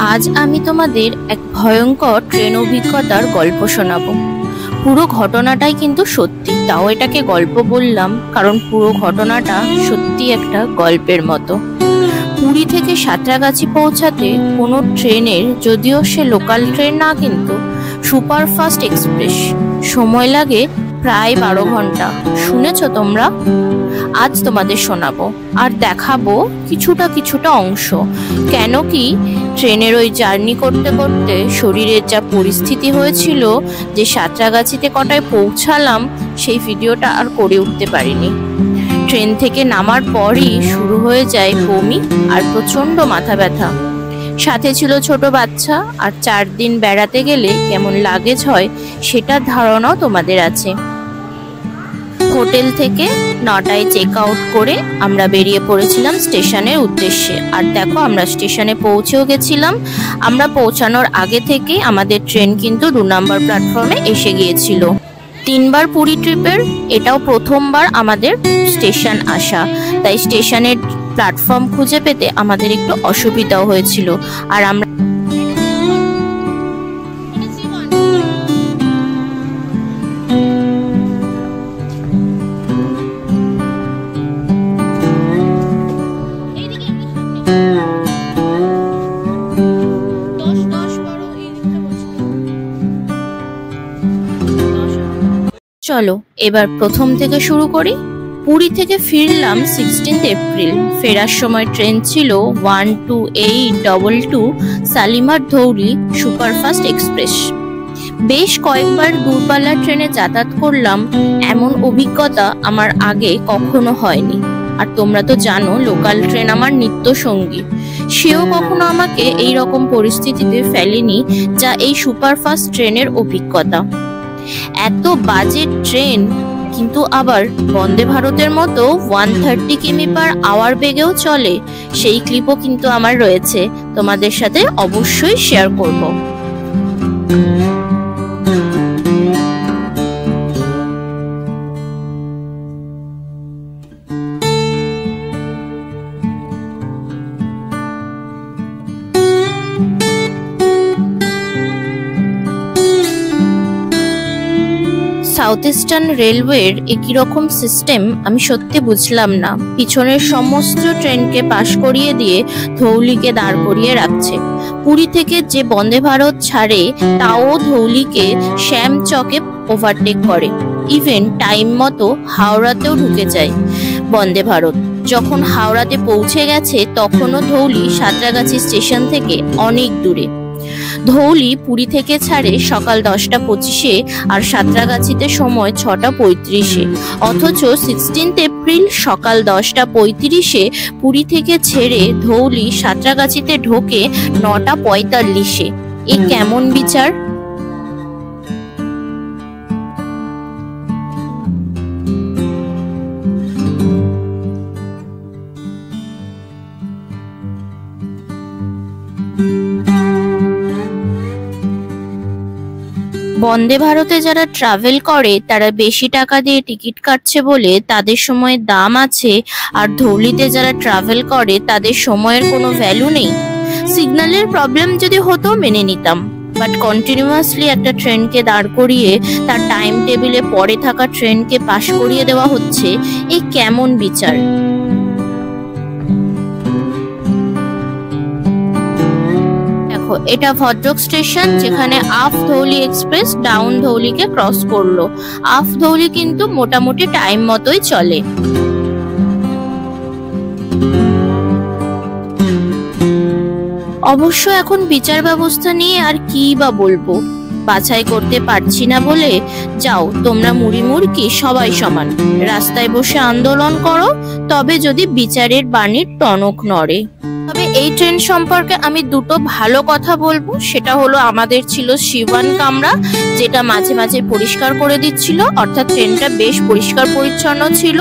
আজ আমি তোমাদের এক ভয়ঙ্কর ট্রেন অভিজ্ঞতার গল্প শোনাবো। পুরো ঘটনাটাই কিন্তু সত্যি, তাও এটাকে গল্প বললাম কারণ পুরো ঘটনাটা সত্যি একটা গল্পের মতো। পুরী থেকে সাঁতরাগাছি পৌঁছাতে কোনো ট্রেনের, যদিও সে লোকাল ট্রেন না কিন্তু সুপারফাস্ট এক্সপ্রেস, সময় লাগে প্রায় 12 ঘন্টা। শুনেছ তোমরা? আজ তোমাদের শোনাবো আর দেখাবো কিছুটা অংশ। কেন কি ট্রেনের ওই জার্নি করতে করতে শরীরের যা পরিস্থিতি হয়েছিল যে সাঁতরাগাছিতে কটায় পৌঁছালাম সেই ভিডিওটা আর করে উঠতে পারিনি। ট্রেন থেকে নামার পরই শুরু হয়ে যায় বমি আর প্রচন্ড মাথা ব্যথা। সাথে ছিল ছোট বাচ্চা, আর 4 দিন বেড়াতে গেলে কেমন লাগেজ হয় সেটার ধারণাও তোমাদের আছে। হোটেল থেকে 9টায় চেক আউট করে আমরা বেরিয়ে পড়েছিলাম স্টেশনের উদ্দেশ্যে। আর দেখো, আমরা স্টেশনে পৌঁছেও গেছিলাম। আমরা পৌঁছানোর আগে থেকে আমাদের ট্রেন কিন্তু 2 নম্বর প্ল্যাটফর্মে এসে গিয়েছিল। 3 বার পুরী ট্রিপের এটাও প্রথমবার আমাদের স্টেশন আসা, তাই স্টেশনের প্ল্যাটফর্ম খুঁজে পেতে আমাদের একটু অসুবিধাও হয়েছিল। আর আমরা চলো এবার প্রথম থেকে শুরু করি। পুরী থেকে ফিরলাম 16 এপ্রিল। ফেরার সময় ট্রেন ছিল 12822 শালিমার ধৌলি সুপারফাস্ট এক্সপ্রেস। বেশ কয়েকবার দূরপাল্লার ট্রেনে যাতায়াত করলাম, এমন অভিজ্ঞতা আমার আগে কখনো হয়নি। আর তোমরা তো জানো লোকাল ট্রেন আমার নিত্য সঙ্গী, সেও কখনো আমাকে এই রকম পরিস্থিতিতে ফেলেনি যা এই সুপারফাস্ট ট্রেনের অভিজ্ঞতা। এত বাজে ট্রেন, কিন্তু আবার বন্দে ভারতের মতো 130 কিমি/আওয়ার বেগেও চলে, সেই ক্লিপও কিন্তু আমার রয়েছে, তোমাদের সাথে অবশ্যই শেয়ার করব। সাউথ ইস্টার্ন রেলওয়ের একই রকম সিস্টেম আমি সত্যি বুঝলাম না। পিছনের সমস্ত ট্রেনকে পাশ করিয়ে দিয়ে ধৌলিকে দাঁড় করিয়ে রাখছে। পুরী থেকে যে বন্দে ভারত ছাড়ে তাও ধৌলিকে শ্যামচকে ওভারটেক করে। ইভেন টাইম মতো হাওড়াতেও ঢুকে যায় বন্দে ভারত। যখন হাওড়াতে পৌঁছে গেছে তখনও ধৌলি সাঁতরাগাছি স্টেশন থেকে অনেক দূরে। ধৌলি পুরী থেকে ছাড়ে সকাল 10টা 25-এ আর সাঁতরাগাছিতে সময় 6টা 35-এ। অথচ 16 এপ্রিল সকাল 10টা 35-এ পুরী থেকে ছেড়ে ধৌলি সাঁতরাগাছিতে ঢোকে 9টা 45-এ। এ কেমন বিচার? বন্দে ভারতে যারা ট্রাভেল করে তারা বেশি টাকা দিয়ে টিকিট কাটছে বলে তাদের সময়ের দাম আছে, আর ধৌলিতে যারা ট্রাভেল করে তাদের সময়ের কোনো ভ্যালু নেই। সিগন্যালের প্রবলেম যদি হতো মেনে নিতাম, বাট কন্টিনিউয়াসলি একটা ট্রেনকে দাঁড় করিয়ে তার টাইম টেবিলে পরে থাকা ট্রেনকে পাশ করিয়ে দেওয়া হচ্ছে, এই কেমন বিচার? এটা ভদ্রক স্টেশন, যেখানে আপ ধৌলি এক্সপ্রেস ডাউন ধৌলিকে ক্রস করলো। আপ ধৌলি কিন্তু মোটামুটি টাইম মতোই চলে। অবশ্য এখন বিচার ব্যবস্থা নিয়ে আর কি বা বলবো, বাছাই করতে পারছি না বলে যাও তোমরা মুড়ি মুড়কি সবাই সমান, রাস্তায় বসে আন্দোলন করো, তবে যদি বিচারের বাণীর টনক নড়ে। তবে এই ট্রেন সম্পর্কে আমি দুটো ভালো কথা বলবো। সেটা হলো আমাদের ছিল শিবান কামরা, যেটা মাঝে মাঝে পরিষ্কার করে দিচ্ছিল, অর্থাৎ ট্রেনটা বেশ পরিষ্কার পরিচ্ছন্ন ছিল।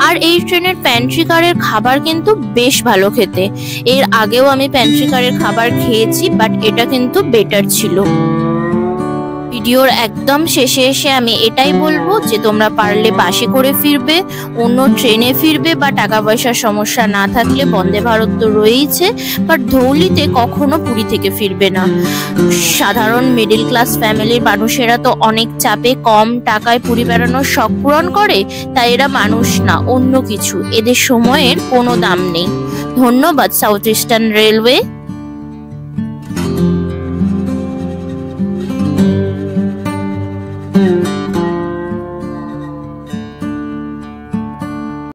আর এই ট্রেনের প্যান্ট্রি কারের খাবার কিন্তু বেশ ভালো খেতে। এর আগেও আমি প্যান্ট্রি কারের খাবার খেয়েছি, বাট এটা কিন্তু বেটার ছিল। ভিডিওর একদম শেষে এসে আমি এটাই বলবো যে তোমরা পারলে বাসে করে ফিরবে, অন্য ট্রেনে ফিরবে, বা টাকা পয়সার সমস্যা না থাকলে বন্দে ভারত তো রয়েইছে, বাট ধৌলিতে কখনো পুরী থেকে ফিরবে না। সাধারণ মিডল ক্লাস ফ্যামিলির মানুষেরা তো অনেক চাপে কম টাকায় পুরী বেড়ানোর শখ পূরণ করে, তাই এরা মানুষ না, অন্য কিছু। এদের সময়ের কোনো দাম নেই। ধন্যবাদ সাউথ ইস্টার্ন রেলওয়ে।